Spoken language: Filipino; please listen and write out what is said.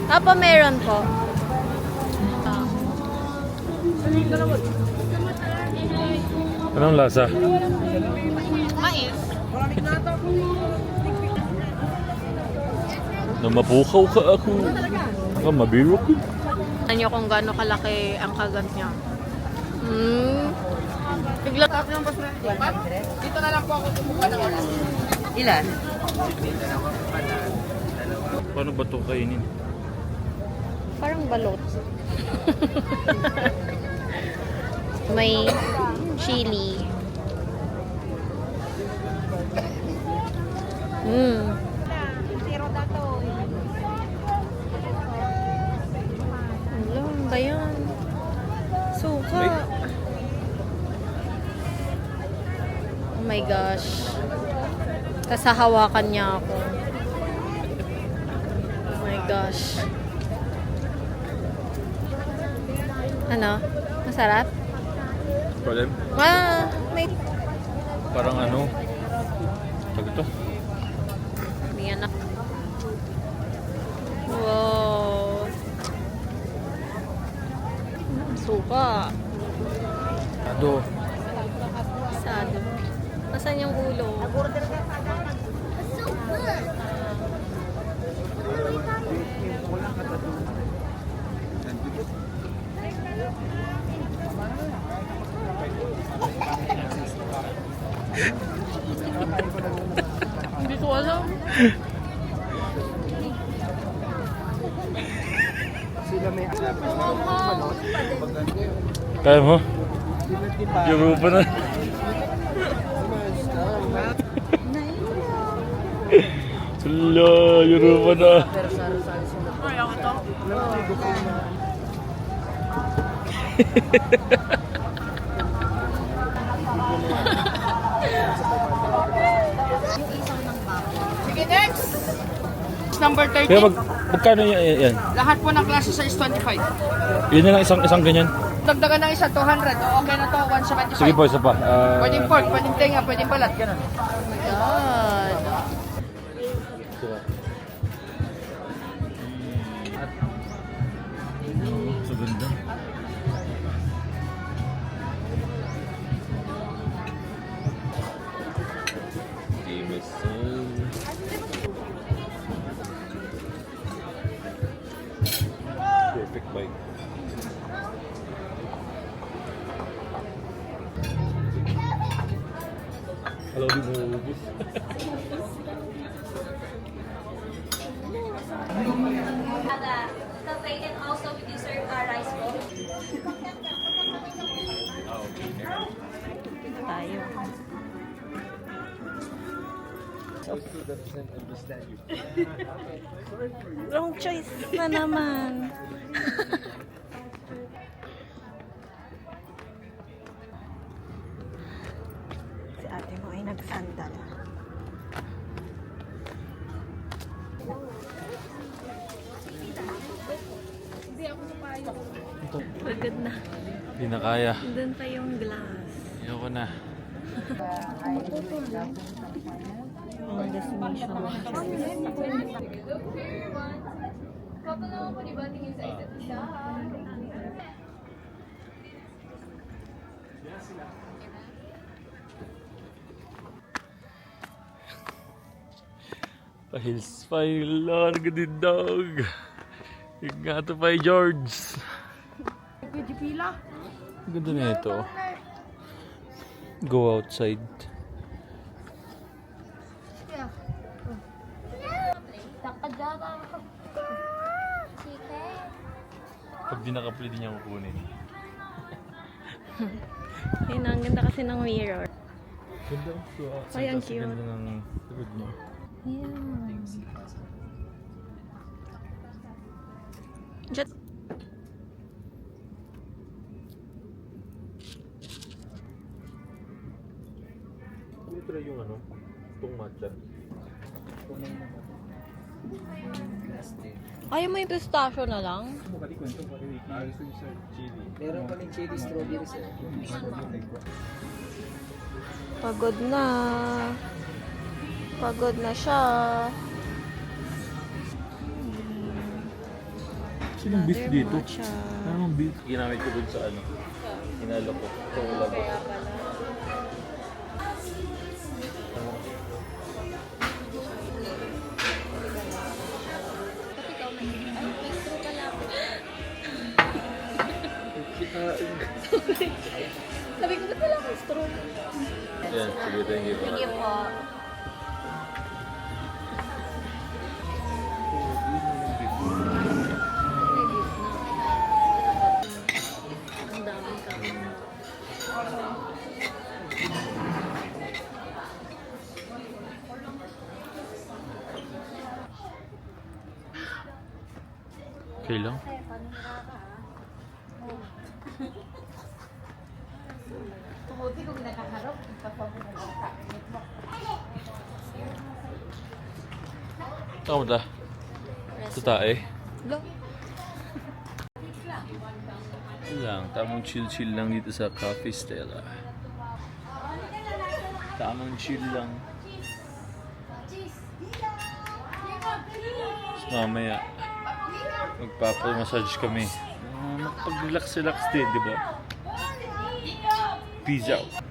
Apo, meron po. Anong lasa? Mais. Namapukaw ka ako. Baka mabiro ko. Tignan nyo kung gaano kalaki ang kagat niya. Bigla. Dito na lang po ako kumuha ng oras. Ilan? Paano ba ito kainin? Parang balot. May chili. Ano ba yan? Suka. Oh my gosh. Tapos hahawakan niya ako. Oh my gosh. Ano? Masarap? Problem? May... Parang ano? Tag ito? May anak. Wow. Suka. Ado. Sado. Nasaan yung ulo? Hindi ko alam. Kaya mo? Europa na. Hala, Europa na. Sige, next! Number 30. Kaya magkano yan? Lahat po ng klase sa is 25. Yun na lang isang ganyan. Dagdagan ng isa, 200. O, okay na to, 175. Sige po, isa pa. Pwedeng pork, pwedeng tenga, pwedeng balat. Ganun. Oh my God. Sa ganda. Perfect bite. Hello, di mo ubus. The plate and also we do serve rice bowl. Tayo. Wrong choice na naman. Si ate mo ay nagsandal. Pagod na. Hindi na kaya. Doon pa yung glass. Ayoko na. Ang destination mo. Pa-hills pa yung larga din dog. Ingato pa yung George. Pwede pila. Ang ganda na ito. Go outside. Pag di nakapli din niya kukunin. Ayun, ang ganda kasi ng mirror. Ganda. Ay, ang cute. Ganda ng likod niya. Yeah. Jet. May try yung ano, itong matcha. Ayaw mo yung pistachio na lang? Meron kaming chili strawberry sir. Pagod na. Pagod na siya. Sinong beef Another dito? matcha. Anong beef? Ginamit ko dun sa ano. Hinalo ko. Ito wala ba? Sabi ko, ba't wala akong straw? Yan, sige, thank you. Thank you po. Ang daming kami. Okay lang. Tama ta. Sa tae. Lo. Lang, tamang chill-chill lang dito sa Cafe Stella. Tamang chill lang. Tapos mamaya, magpapamassage kami. Makapag-relax-relax din, di ba? Peace out.